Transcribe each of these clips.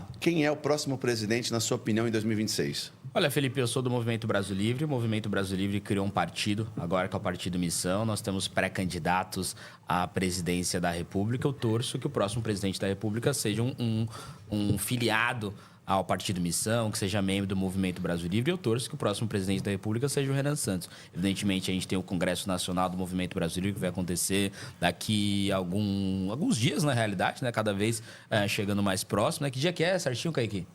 lá. Quem é o próximo presidente, na sua opinião, em 2026? Olha, Felipe, eu sou do Movimento Brasil Livre. O Movimento Brasil Livre criou um partido, agora que é o Partido Missão. Nós temos pré-candidatos à presidência da República. Eu torço que o próximo presidente da República seja um filiado ao Partido Missão, que seja membro do Movimento Brasil Livre. Eu torço que o próximo presidente da República seja o Renan Santos. Evidentemente, a gente tem o Congresso Nacional do Movimento Brasil Livre, que vai acontecer daqui a alguns dias, na realidade, né? Cada vez chegando mais próximo. Né? Que dia que é, certinho, Kaique?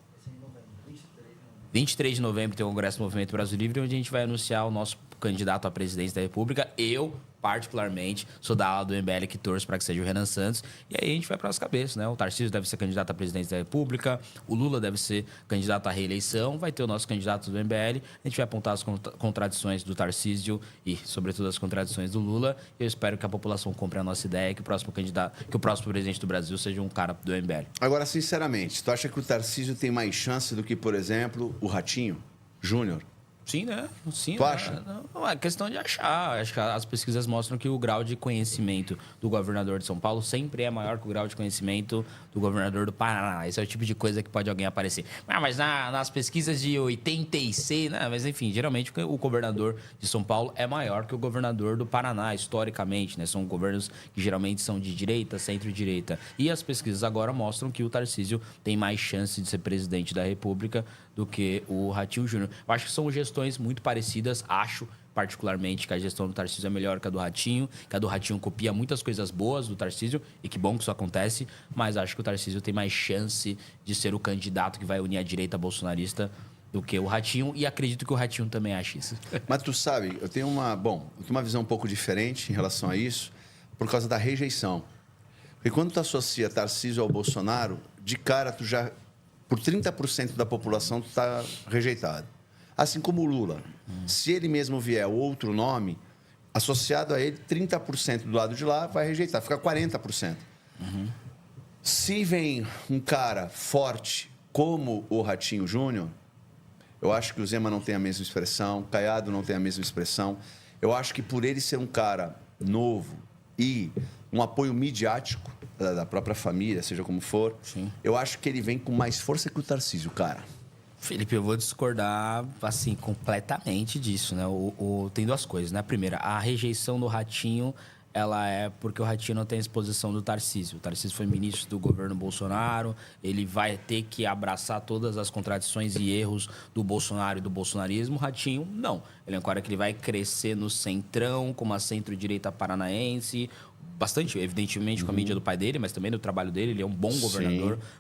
23 de novembro tem o Congresso do Movimento Brasil Livre, onde a gente vai anunciar o nosso candidato à presidência da República. Eu, particularmente, sou da ala do MBL que torço para que seja o Renan Santos. E aí a gente vai para as cabeças, né? O Tarcísio deve ser candidato à presidência da República, o Lula deve ser candidato à reeleição, vai ter o nosso candidato do MBL. A gente vai apontar as contradições do Tarcísio e, sobretudo, as contradições do Lula. Eu espero que a população compre a nossa ideia, que o próximo presidente do Brasil seja um cara do MBL. Agora, sinceramente, tu acha que o Tarcísio tem mais chance do que, por exemplo, o Ratinho Júnior? Sim, né? Sim, tu acha? Não é questão de achar. Acho que as pesquisas mostram que o grau de conhecimento do governador de São Paulo sempre é maior que o grau de conhecimento do governador do Paraná. Esse é o tipo de coisa que pode alguém aparecer. Mas nas pesquisas de 86, né? Mas enfim, geralmente o governador de São Paulo é maior que o governador do Paraná, historicamente, né? São governos que geralmente são de direita, centro-direita. E as pesquisas agora mostram que o Tarcísio tem mais chance de ser presidente da República do que o Ratinho Júnior. Eu acho que são gestões muito parecidas, acho particularmente que a gestão do Tarcísio é melhor que a do Ratinho, que a do Ratinho copia muitas coisas boas do Tarcísio, e que bom que isso acontece, mas acho que o Tarcísio tem mais chance de ser o candidato que vai unir a direita bolsonarista do que o Ratinho, e acredito que o Ratinho também acha isso. Mas tu sabe, eu tenho uma visão um pouco diferente em relação a isso, por causa da rejeição. Porque quando tu associa Tarcísio ao Bolsonaro, de cara tu já, por 30% da população, tu está rejeitado. Assim como o Lula. Se ele mesmo vier outro nome, associado a ele, 30% do lado de lá vai rejeitar, fica 40%. Se vem um cara forte como o Ratinho Júnior, eu acho que o Zema não tem a mesma expressão, Caiado não tem a mesma expressão. Eu acho que por ele ser um cara novo e um apoio midiático da própria família, seja como for, sim, eu acho que ele vem com mais força que o Tarcísio, cara. Felipe, eu vou discordar, assim, completamente disso, né? Tem duas coisas, né? A primeira, a rejeição do Ratinho, ela é porque o Ratinho não tem a exposição do Tarcísio. O Tarcísio foi ministro do governo Bolsonaro, ele vai ter que abraçar todas as contradições e erros do Bolsonaro e do bolsonarismo. O Ratinho, não. Ele é um cara que ele vai crescer no centrão, com uma centro-direita paranaense, bastante, evidentemente, com a mídia do pai dele, mas também do trabalho dele. Ele é um bom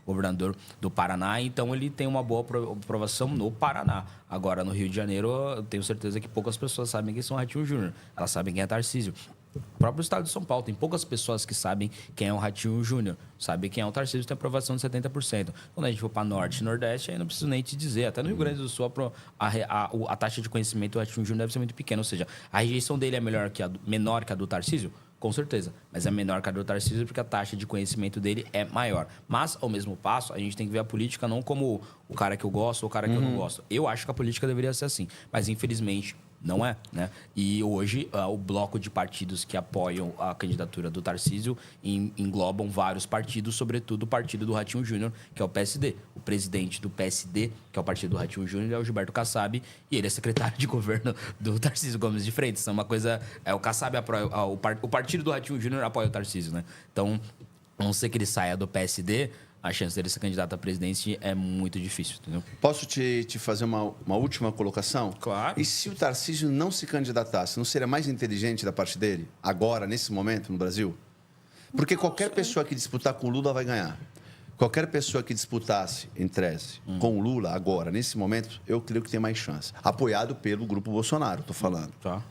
governador do Paraná, então ele tem uma boa aprovação no Paraná. Agora, no Rio de Janeiro, eu tenho certeza que poucas pessoas sabem quem são Ratinho Júnior. Elas sabem quem é Tarcísio. O próprio estado de São Paulo tem poucas pessoas que sabem quem é o Ratinho Júnior. Sabe quem é o Tarcísio, tem aprovação de 70%. Quando a gente for para Norte e Nordeste, aí não preciso nem te dizer. Até no Rio Grande do Sul, a taxa de conhecimento do Ratinho Júnior deve ser muito pequena. Ou seja, a rejeição dele é menor que a do Tarcísio? Com certeza, mas é menor que a do Tarcísio porque a taxa de conhecimento dele é maior. Mas, ao mesmo passo, a gente tem que ver a política não como o cara que eu gosto ou o cara que eu não gosto. Eu acho que a política deveria ser assim, mas infelizmente não é, né? E hoje o bloco de partidos que apoiam a candidatura do Tarcísio englobam vários partidos, sobretudo o partido do Ratinho Júnior, que é o PSD. O presidente do PSD, que é o partido do Ratinho Júnior, é o Gilberto Kassab, e ele é secretário de governo do Tarcísio Gomes de Freitas. Então, uma coisa... o Kassab apoia... O partido do Ratinho Júnior apoia o Tarcísio, né? Então, a não ser que ele saia do PSD... a chance dele ser candidato à presidência é muito difícil, entendeu? Posso te fazer uma última colocação? Claro. E se o Tarcísio não se candidatasse, não seria mais inteligente da parte dele, agora, nesse momento, no Brasil? Porque qualquer pessoa que disputar com o Lula vai ganhar. Qualquer pessoa que disputasse, em tese, com o Lula, agora, nesse momento, eu creio que tem mais chance. Apoiado pelo grupo Bolsonaro, estou falando. Tá.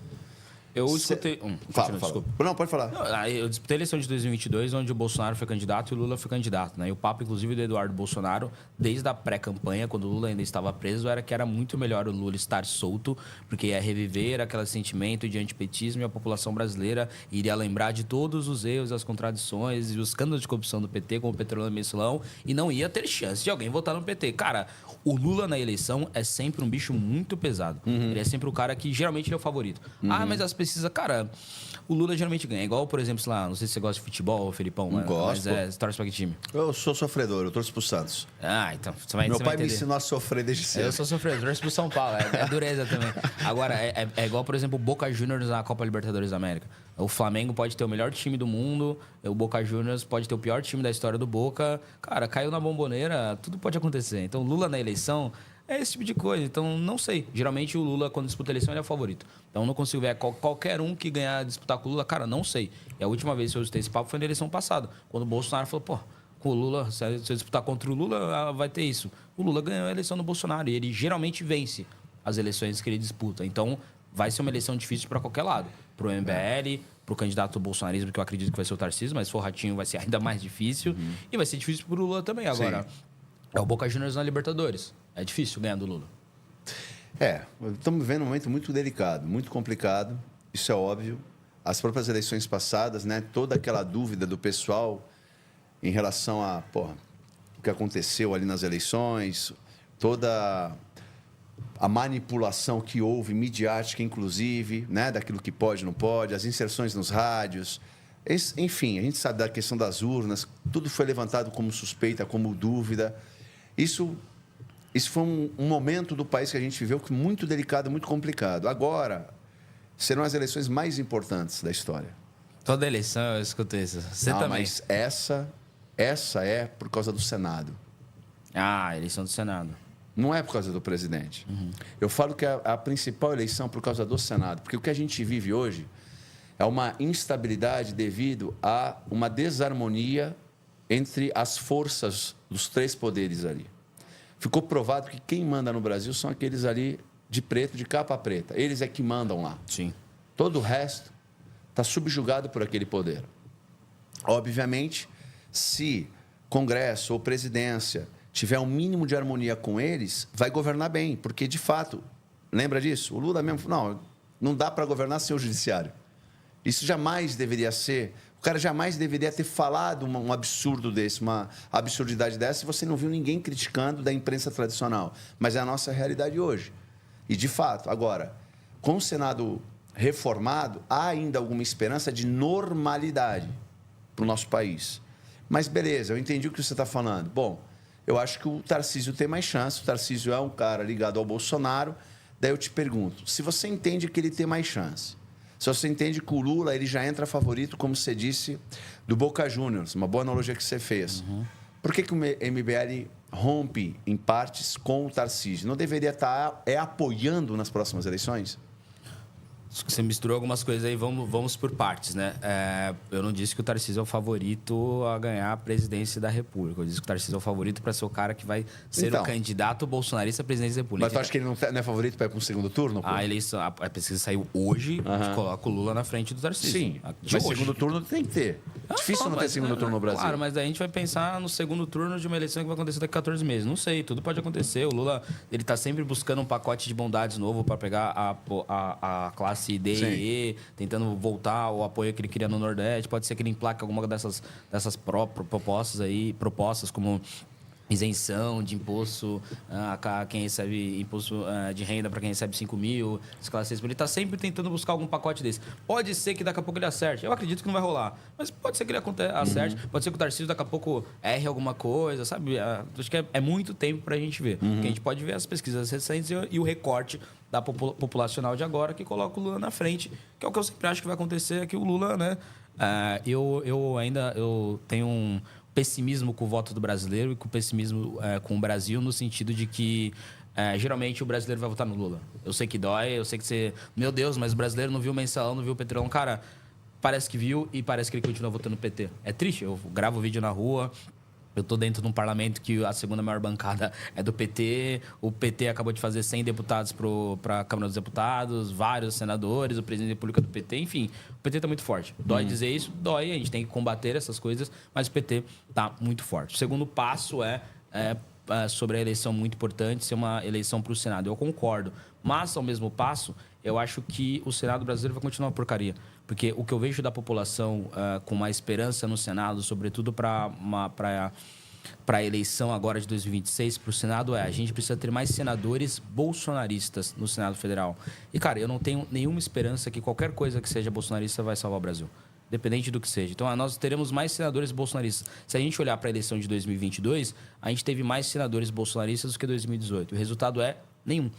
Eu disputei... Fala. Não, pode falar. Eu disputei a eleição de 2022, onde o Bolsonaro foi candidato e o Lula foi candidato, né? E o papo, inclusive, do Eduardo Bolsonaro, desde a pré-campanha, quando o Lula ainda estava preso, era que era muito melhor o Lula estar solto, porque ia reviver aquele sentimento de antipetismo e a população brasileira iria lembrar de todos os erros, as contradições e os escândalos de corrupção do PT, como o Petrolão e Mensalão, e não ia ter chance de alguém votar no PT. Cara, o Lula na eleição é sempre um bicho muito pesado. Ele é sempre o cara que, geralmente, ele é o favorito. Mas as pesquisas precisa... Cara, o Lula geralmente ganha. Igual, por exemplo, sei lá, não sei se você gosta de futebol, Felipão. Não gosto. Mas você torce pra que time? Eu sou sofredor, eu torço pro Santos. Então você vai Meu você pai vai me entender. ensinou a sofrer desde cedo. Eu sou sofredor, torço pro São Paulo. É dureza também. Agora, é igual, por exemplo, o Boca Juniors na Copa Libertadores da América. O Flamengo pode ter o melhor time do mundo, o Boca Juniors pode ter o pior time da história do Boca. Cara, caiu na bomboneira, tudo pode acontecer. Então, Lula na eleição é esse tipo de coisa. Então, não sei. Geralmente, o Lula, quando disputa a eleição, ele é o favorito. Então, não consigo ver qualquer um que ganhar disputar com o Lula. Cara, não sei. E a última vez que eu escutei esse papo foi na eleição passada. Quando o Bolsonaro falou, pô, com o Lula, se eu disputar contra o Lula, vai ter isso. O Lula ganhou a eleição do Bolsonaro e ele geralmente vence as eleições que ele disputa. Então, vai ser uma eleição difícil para qualquer lado. Para o MBL, para o candidato do bolsonarismo, que eu acredito que vai ser o Tarcísio, mas se for Ratinho vai ser ainda mais difícil. E vai ser difícil para o Lula também. Agora, é o Boca Juniors na Libertadores. É difícil ganhar do Lula. Estamos vivendo um momento muito delicado, muito complicado. Isso é óbvio. As próprias eleições passadas, né? Toda aquela dúvida do pessoal em relação a o que aconteceu ali nas eleições, toda a manipulação que houve, midiática inclusive, né? Daquilo que pode e não pode, as inserções nos rádios. Enfim, a gente sabe da questão das urnas, tudo foi levantado como suspeita, como dúvida. Isso foi um momento do país que a gente viveu muito delicado, muito complicado. Agora, serão as eleições mais importantes da história. Toda eleição eu escuto isso. Você também. Mas essa é por causa do Senado. Eleição do Senado. Não é por causa do presidente. Eu falo que a principal eleição é por causa do Senado, porque o que a gente vive hoje é uma instabilidade devido a uma desarmonia entre as forças dos três poderes ali. Ficou provado que quem manda no Brasil são aqueles ali de preto, de capa preta. Eles é que mandam lá. Sim. Todo o resto está subjugado por aquele poder. Obviamente, se Congresso ou presidência tiver um mínimo de harmonia com eles, vai governar bem, porque, de fato, lembra disso? O Lula mesmo falou, não dá para governar sem o judiciário. Isso jamais deveria ser... O cara jamais deveria ter falado um absurdo desse, uma absurdidade dessa, se você não viu ninguém criticando da imprensa tradicional. Mas é a nossa realidade hoje. E, de fato, agora, com o Senado reformado, há ainda alguma esperança de normalidade para o nosso país. Mas, beleza, eu entendi o que você está falando. Bom, eu acho que o Tarcísio tem mais chance. O Tarcísio é um cara ligado ao Bolsonaro. Daí eu te pergunto, se você entende que ele tem mais chance, se você entende que o Lula ele já entra favorito, como você disse, do Boca Juniors, uma boa analogia que você fez, por que o MBL rompe em partes com o Tarcísio? Não deveria estar apoiando nas próximas eleições? Você misturou algumas coisas aí, vamos por partes, né? Eu não disse que o Tarcísio é o favorito a ganhar a presidência da República. Eu disse que o Tarcísio é o favorito para ser o cara que vai ser o candidato bolsonarista à presidência da República. Mas tu acha que ele não é favorito para ir para um segundo turno? Pô? A pesquisa saiu hoje, coloca o Lula na frente do Tarcísio. Sim, mas segundo turno tem que ter. Difícil não ter segundo turno no Brasil. Claro, mas daí a gente vai pensar no segundo turno de uma eleição que vai acontecer daqui a 14 meses. Não sei, tudo pode acontecer. O Lula, ele tá sempre buscando um pacote de bondades novo para pegar a classe D e E, tentando voltar o apoio que ele queria no Nordeste. Pode ser que ele emplaque alguma dessas propostas como isenção de imposto a quem recebe imposto de renda para quem recebe 5 mil, esclarecer. Ele está sempre tentando buscar algum pacote desse. Pode ser que daqui a pouco ele acerte. Eu acredito que não vai rolar, mas pode ser que ele acerte. Pode ser que o Tarcísio daqui a pouco erre alguma coisa, sabe? Acho que é muito tempo para a gente ver. Porque a gente pode ver as pesquisas recentes e o recorte da populacional de agora que coloca o Lula na frente, que é o que eu sempre acho que vai acontecer, é que o Lula, né? Eu tenho um pessimismo com o voto do brasileiro e com pessimismo com o Brasil, no sentido de que geralmente o brasileiro vai votar no Lula. Eu sei que dói, eu sei que você... Meu Deus, mas o brasileiro não viu o Mensalão, não viu o Petrolão. Cara, parece que viu e parece que ele continua votando no PT. É triste, eu gravo vídeo na rua, eu tô dentro de um parlamento que a segunda maior bancada é do PT. O PT acabou de fazer 100 deputados para a Câmara dos Deputados, vários senadores, o presidente da República do PT. Enfim, o PT tá muito forte. Dói dizer isso? Dói. A gente tem que combater essas coisas, mas o PT tá muito forte. O segundo passo é sobre a eleição muito importante, ser uma eleição para o Senado. Eu concordo. Mas, ao mesmo passo, eu acho que o Senado brasileiro vai continuar uma porcaria. Porque o que eu vejo da população com uma esperança no Senado, sobretudo para para a eleição agora de 2026, para o Senado, a gente precisa ter mais senadores bolsonaristas no Senado Federal. E, cara, eu não tenho nenhuma esperança que qualquer coisa que seja bolsonarista vai salvar o Brasil. Independente do que seja. Então, nós teremos mais senadores bolsonaristas. Se a gente olhar para a eleição de 2022, a gente teve mais senadores bolsonaristas do que 2018. O resultado é nenhum.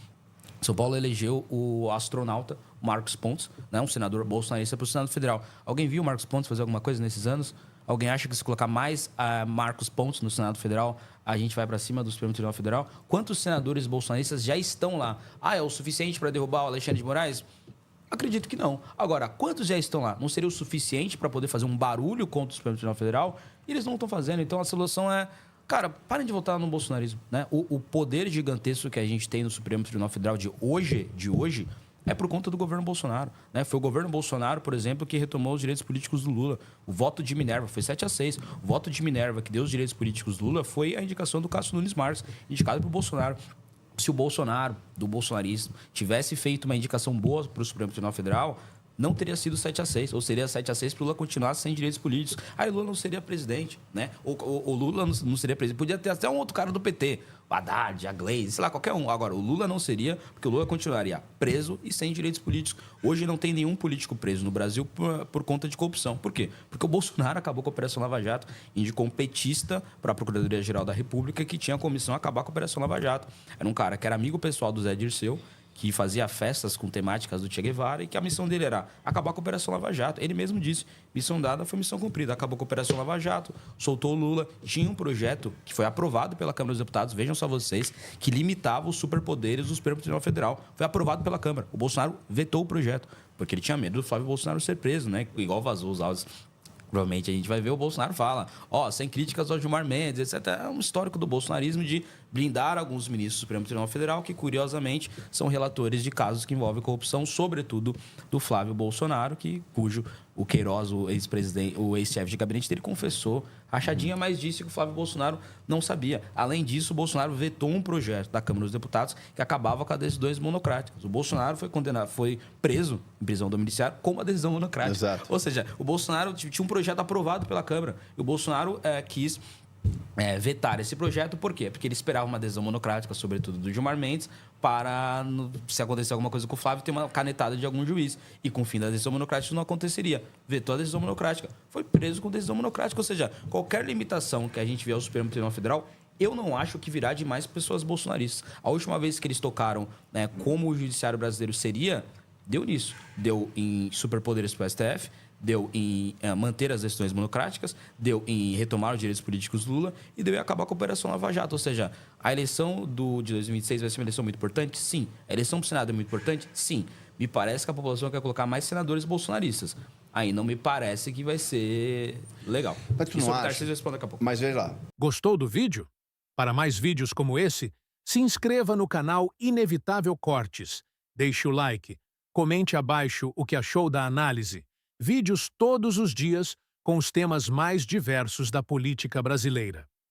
São Paulo elegeu o astronauta Marcos Pontes, né, um senador bolsonarista para o Senado Federal. Alguém viu o Marcos Pontes fazer alguma coisa nesses anos? Alguém acha que se colocar mais Marcos Pontes no Senado Federal, a gente vai para cima do Supremo Tribunal Federal? Quantos senadores bolsonaristas já estão lá? É o suficiente para derrubar o Alexandre de Moraes? Acredito que não. Agora, quantos já estão lá? Não seria o suficiente para poder fazer um barulho contra o Supremo Tribunal Federal? E eles não estão fazendo. Então, a solução é... Cara, parem de votar no bolsonarismo, né? O poder gigantesco que a gente tem no Supremo Tribunal Federal de hoje, é por conta do governo Bolsonaro, né? Foi o governo Bolsonaro, por exemplo, que retomou os direitos políticos do Lula. O voto de Minerva foi 7-6. O voto de Minerva que deu os direitos políticos do Lula foi a indicação do Cássio Nunes Marques, indicado por Bolsonaro. Se o Bolsonaro, do bolsonarismo, tivesse feito uma indicação boa para o Supremo Tribunal Federal, não teria sido 7-6, ou seria 7-6 para o Lula continuar sem direitos políticos. Aí o Lula não seria presidente, né? O Lula não seria presidente. Podia ter até um outro cara do PT, o Haddad, a Gleisi, sei lá, qualquer um. Agora, o Lula não seria, porque o Lula continuaria preso e sem direitos políticos. Hoje não tem nenhum político preso no Brasil por conta de corrupção. Por quê? Porque o Bolsonaro acabou com a Operação Lava Jato, indicou um petista para a Procuradoria-Geral da República que tinha a comissão a acabar com a Operação Lava Jato. Era um cara que era amigo pessoal do Zé Dirceu, que fazia festas com temáticas do Che Guevara e que a missão dele era acabar com a Operação Lava Jato. Ele mesmo disse, missão dada foi missão cumprida. Acabou com a Operação Lava Jato, soltou o Lula. Tinha um projeto que foi aprovado pela Câmara dos Deputados, vejam só vocês, que limitava os superpoderes do Supremo Tribunal Federal. Foi aprovado pela Câmara. O Bolsonaro vetou o projeto, porque ele tinha medo do Flávio Bolsonaro ser preso, né? Igual vazou os áudios. Provavelmente a gente vai ver o Bolsonaro fala, sem críticas ao Gilmar Mendes, etc. É um histórico do bolsonarismo de blindar alguns ministros do Supremo Tribunal Federal que, curiosamente, são relatores de casos que envolvem corrupção, sobretudo do Flávio Bolsonaro, cujo o Queiroz, o ex-presidente, o ex-chefe de gabinete dele, confessou rachadinha, mas disse que o Flávio Bolsonaro não sabia. Além disso, o Bolsonaro vetou um projeto da Câmara dos Deputados que acabava com as decisões monocráticas. O Bolsonaro foi condenado, foi preso em prisão domiciliar com uma decisão monocrática. Exato. Ou seja, o Bolsonaro tinha um projeto aprovado pela Câmara e o Bolsonaro quis vetar esse projeto. Por quê? Porque ele esperava uma decisão monocrática, sobretudo do Gilmar Mendes, para, se acontecer alguma coisa com o Flávio, ter uma canetada de algum juiz. E com o fim da decisão monocrática isso não aconteceria. Vetou a decisão monocrática. Foi preso com decisão monocrática. Ou seja, qualquer limitação que a gente vê ao Supremo Tribunal Federal, eu não acho que virá de mais pessoas bolsonaristas. A última vez que eles tocaram, né, como o judiciário brasileiro seria, deu nisso. Deu em superpoderes para o STF, deu em manter as decisões monocráticas, deu em retomar os direitos políticos do Lula e deu em acabar com a Operação Lava Jato. Ou seja, a eleição de 2026 vai ser uma eleição muito importante? Sim. A eleição para o Senado é muito importante? Sim. Me parece que a população quer colocar mais senadores bolsonaristas. Aí não me parece que vai ser legal. Mas tu não acha? Daqui a pouco. Mas veja lá. Gostou do vídeo? Para mais vídeos como esse, se inscreva no canal Inevitável Cortes. Deixe o like. Comente abaixo o que achou da análise. Vídeos todos os dias com os temas mais diversos da política brasileira.